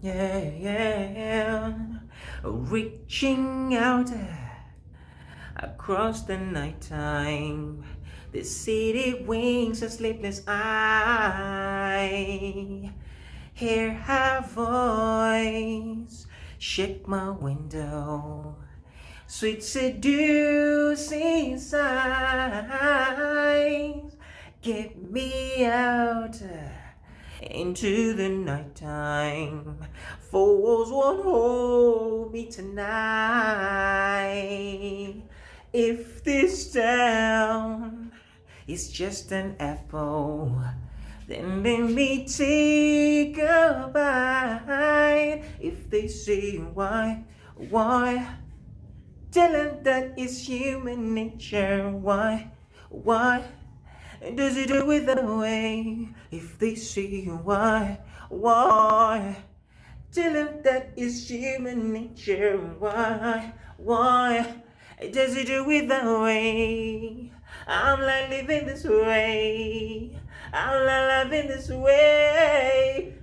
yeah, reaching out across the nighttime. The city winks a sleepless eye. Hear her voice shake my window. Sweet seducing sighs get me out into the nighttime. Fools won't hold me tonight. If this town is just an apple, then let me take a bite. If they say why? Tell them that it's human nature. Why does it do it that way? If they say why? Tell them that it's human nature. Why does it do it that way? I'm like living this way. I'm like living this way.